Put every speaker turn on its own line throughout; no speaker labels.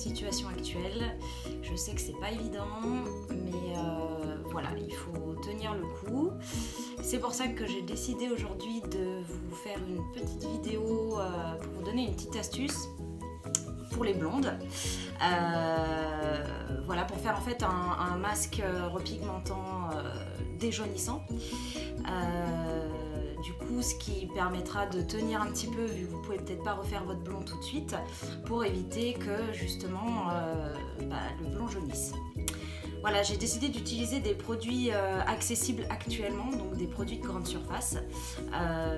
situation actuelle. Je sais que c'est pas évident, mais voilà, il faut tenir le coup. C'est pour ça que j'ai décidé aujourd'hui de vous faire une petite vidéo pour vous donner une petite astuce pour les blondes. Voilà, pour faire en fait un masque repigmentant déjaunissant. Du coup, ce qui permettra de tenir un petit peu, vu que vous pouvez peut-être pas refaire votre blond tout de suite, pour éviter que justement le blond jaunisse. Voilà, j'ai décidé d'utiliser des produits accessibles actuellement, donc des produits de grande surface.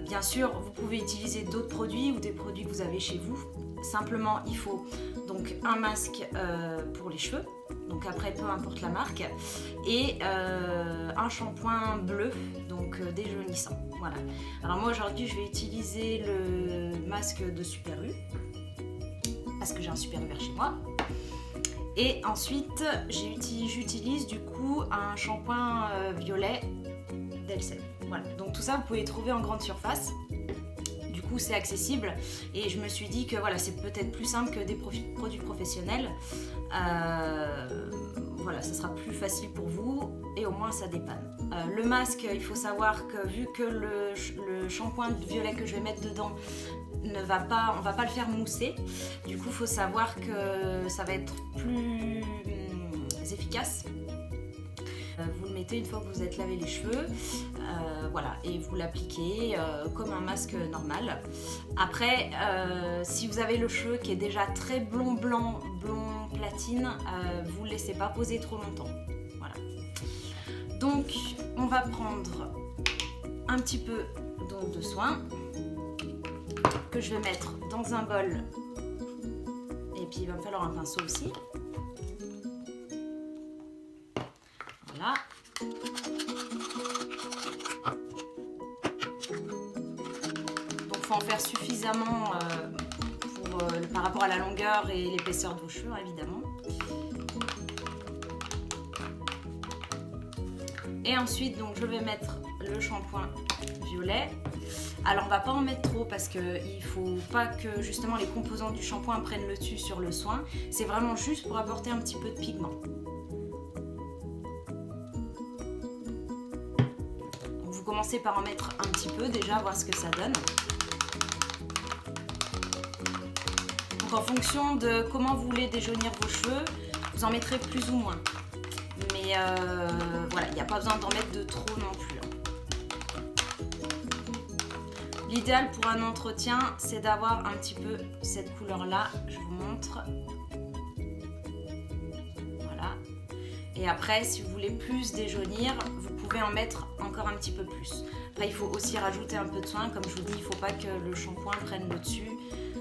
Bien sûr, vous pouvez utiliser d'autres produits ou des produits que vous avez chez vous. Simplement, il faut donc un masque pour les cheveux, donc après peu importe la marque, et un shampoing bleu, donc déjaunissant. Voilà. Alors moi aujourd'hui, je vais utiliser le masque de Super U, parce que j'ai un Super U vert chez moi. Et ensuite, j'utilise du coup un shampoing violet d'Elsem. Voilà. Donc tout ça, vous pouvez trouver en grande surface. Du coup, c'est accessible. Et je me suis dit que voilà, c'est peut-être plus simple que des produits professionnels. Voilà, ça sera plus facile pour vous et au moins ça dépanne. Le masque, il faut savoir que vu que le shampoing violet que je vais mettre dedans on va pas le faire mousser, du coup il faut savoir que ça va être plus efficace. Vous le mettez une fois que vous êtes lavé les cheveux, voilà, et vous l'appliquez comme un masque normal. Après, si vous avez le cheveu qui est déjà très blond blanc, blond platine, vous ne le laissez pas poser trop longtemps. Voilà. Donc on va prendre un petit peu d'onde de soin que je vais mettre dans un bol, et puis il va me falloir un pinceau aussi. Voilà. Donc il faut en faire suffisamment par rapport à la longueur et l'épaisseur de vos cheveux, évidemment. Et ensuite, donc, je vais mettre le shampoing violet. Alors on va pas en mettre trop parce qu'il ne faut pas que justement les composants du shampoing prennent le dessus sur le soin. C'est vraiment juste pour apporter un petit peu de pigment. Donc vous commencez par en mettre un petit peu déjà, voir ce que ça donne. Donc en fonction de comment vous voulez déjaunir vos cheveux, vous en mettrez plus ou moins. Mais voilà, il n'y a pas besoin d'en mettre de trop non plus. L'idéal pour un entretien, c'est d'avoir un petit peu cette couleur-là. Je vous montre. Voilà. Et après, si vous voulez plus déjaunir, vous pouvez en mettre encore un petit peu plus. Après, il faut aussi rajouter un peu de soin. Comme je vous dis, il ne faut pas que le shampoing prenne le dessus.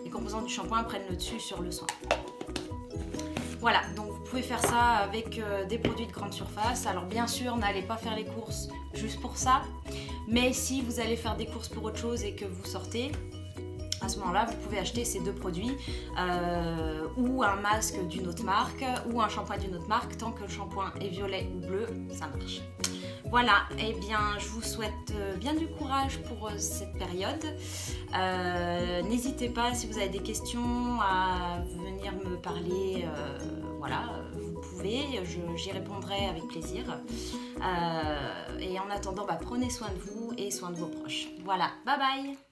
Les composants du shampoing prennent le dessus sur le soin. Voilà, donc vous pouvez faire ça avec des produits de grande surface. Alors bien sûr, n'allez pas faire les courses juste pour ça. Mais si vous allez faire des courses pour autre chose et que vous sortez, à ce moment-là, vous pouvez acheter ces deux produits ou un masque d'une autre marque ou un shampoing d'une autre marque. Tant que le shampoing est violet ou bleu, ça marche. Voilà, et bien je vous souhaite bien du courage pour cette période. N'hésitez pas, si vous avez des questions, à venir me parler. Voilà, vous pouvez, j'y répondrai avec plaisir. Et en attendant, prenez soin de vous et soin de vos proches. Voilà, bye bye!